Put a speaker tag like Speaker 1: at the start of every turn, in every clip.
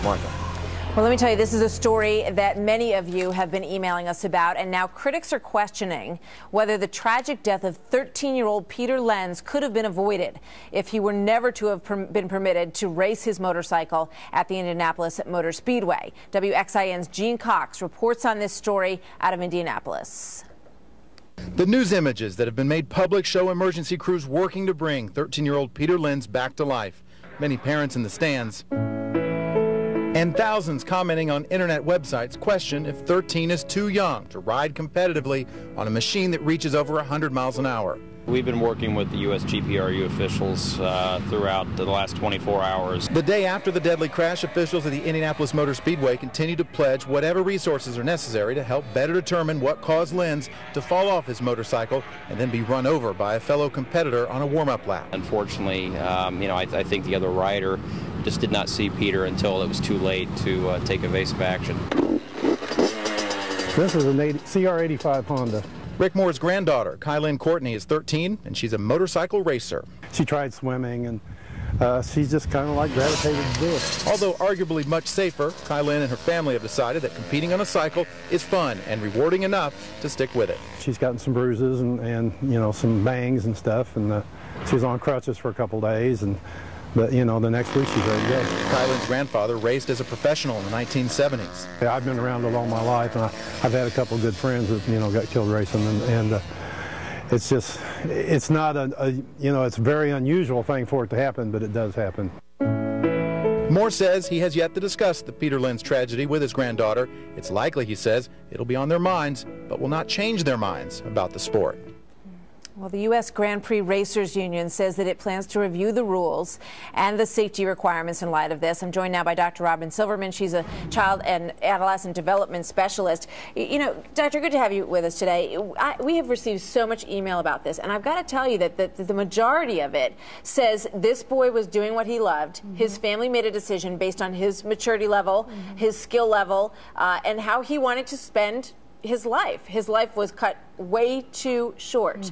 Speaker 1: Markham.
Speaker 2: Well, let me tell you, this is a story that many of you have been emailing us about, and now critics are questioning whether the tragic death of 13-year-old Peter Lenz could have been avoided if he were never to have been permitted to race his motorcycle at the Indianapolis Motor Speedway. WXIN's Gene Cox reports on this story out of Indianapolis.
Speaker 3: The news images that have been made public show emergency crews working to bring 13-year-old Peter Lenz back to life. Many parents in the stands. And thousands commenting on internet websites question if 13 is too young to ride competitively on a machine that reaches over 100 miles an hour.
Speaker 1: We've been working with the U.S. GPRU officials throughout the last 24 hours.
Speaker 3: The day after the deadly crash, officials at the Indianapolis Motor Speedway continue to pledge whatever resources are necessary to help better determine what caused Lenz to fall off his motorcycle and then be run over by a fellow competitor on a warm-up lap.
Speaker 1: Unfortunately, I think the other rider just did not see Peter until it was too late to take evasive action.
Speaker 4: This is an CR85 Honda.
Speaker 3: Rick Moore's granddaughter, Kylen Courtney, is 13, and she's a motorcycle racer.
Speaker 4: She tried swimming, and she's just kind of like gravitated to do it.
Speaker 3: Although arguably much safer, Kylen and her family have decided that competing on a cycle is fun and rewarding enough to stick with it.
Speaker 4: She's gotten some bruises and you know, some bangs and stuff, and she was on crutches for a couple days, but you know, the next week she's ready to go.
Speaker 3: Kylen's grandfather raced as a professional in the 1970s.
Speaker 4: Yeah, I've been around it all my life, and I've had a couple of good friends that, you know, got killed racing, and it's just, it's not it's a very unusual thing for it to happen, but it does happen.
Speaker 3: Moore says he has yet to discuss the Peter Lenz tragedy with his granddaughter. It's likely, he says, it'll be on their minds, but will not change their minds about the sport.
Speaker 2: Well, the U.S. Grand Prix Racers Union says that it plans to review the rules and the safety requirements in light of this. I'm joined now by Dr. Robyn Silverman. She's a child and adolescent development specialist. You know, Doctor, good to have you with us today. We have received so much email about this, and I've got to tell you that the majority of it says this boy was doing what he loved. His family made a decision based on his maturity level, his skill level, and how he wanted to spend his life. His life was cut way too short.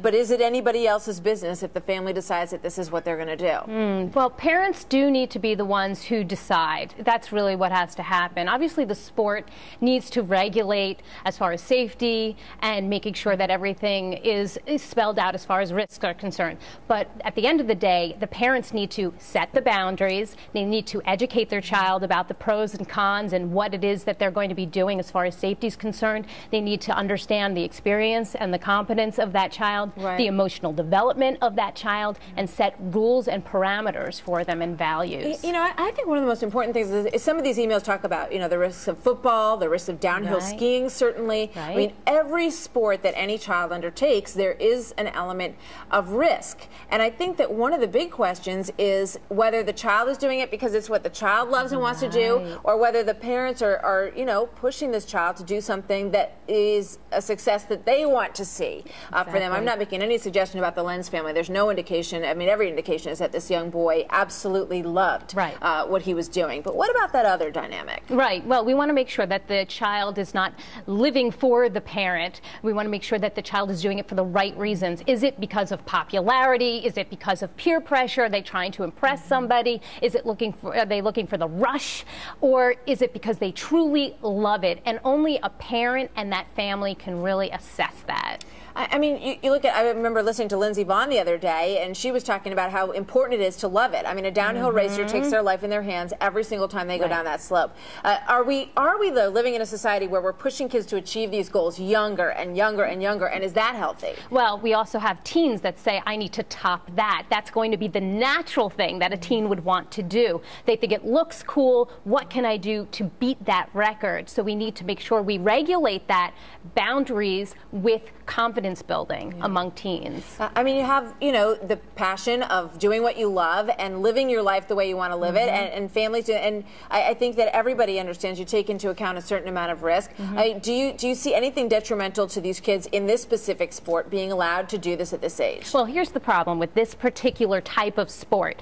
Speaker 2: But is it anybody else's business if the family decides that this is what they're going to do?
Speaker 5: Well, parents do need to be the ones who decide. That's really what has to happen. Obviously, the sport needs to regulate as far as safety and making sure that everything is spelled out as far as risks are concerned. But at the end of the day, the parents need to set the boundaries. They need to educate their child about the pros and cons and what it is that they're going to be doing as far as safety is concerned. They need to understand the experience and the competence of that child, the emotional development of that child, and set rules and parameters for them and values.
Speaker 2: You know, I think one of the most important things is some of these emails talk about, you know, the risks of football, the risks of downhill skiing, certainly. I mean, every sport that any child undertakes, there is an element of risk. And I think that one of the big questions is whether the child is doing it because it's what the child loves and wants to do, or whether the parents are, you know, pushing this child to do something that is a success that they want to see for them. I'm not making any suggestion about the Lenz family. There's no indication. I mean, every indication is that this young boy absolutely loved what he was doing. But what about that other dynamic?
Speaker 5: Right. Well, we want to make sure that the child is not living for the parent. We want to make sure that the child is doing it for the right reasons. Is it because of popularity? Is it because of peer pressure? Are they trying to impress somebody? Is it are they looking for the rush? Or is it because they truly love it? And only a parent and that family can really assess that.
Speaker 2: I mean, you look at, I remember listening to Lindsey Vonn the other day, and she was talking about how important it is to love it. I mean, a downhill racer takes their life in their hands every single time they go down that slope. Are we though living in a society where we're pushing kids to achieve these goals younger and younger and younger, and is that healthy?
Speaker 5: Well, we also have teens that say, I need to top that. That's going to be the natural thing that a teen would want to do. They think it looks cool. What can I do to beat that record? So we need to make sure we regulate that boundaries with confidence building among teens.
Speaker 2: I mean, you have, you know, the passion of doing what you love and living your life the way you want to live it, and families do, and I think that everybody understands you take into account a certain amount of risk. Do you see anything detrimental to these kids in this specific sport being allowed to do this at this age?
Speaker 5: Well, here's the problem with this particular type of sport.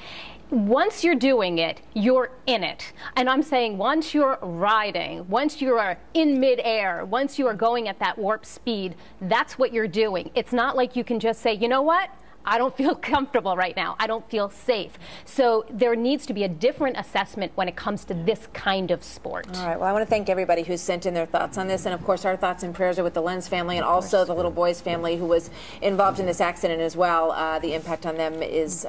Speaker 5: Once you're doing it, you're in it. And I'm saying once you're riding, once you are in midair, once you are going at that warp speed, that's what you're doing. It's not like you can just say, you know what? I don't feel comfortable right now. I don't feel safe. So there needs to be a different assessment when it comes to this kind of sport.
Speaker 2: All right. Well, I want to thank everybody who sent in their thoughts on this. And, of course, our thoughts and prayers are with the Lenz family and also the little boy's family who was involved in this accident as well. The impact on them is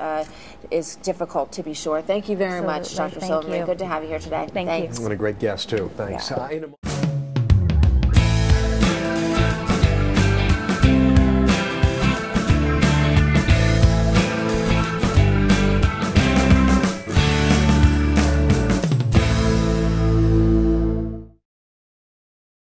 Speaker 2: difficult, to be sure. Thank you very much, Dr. Silverman. Good to have you here today.
Speaker 5: Thanks.
Speaker 6: What a great guest, too. Thanks.
Speaker 2: Yeah.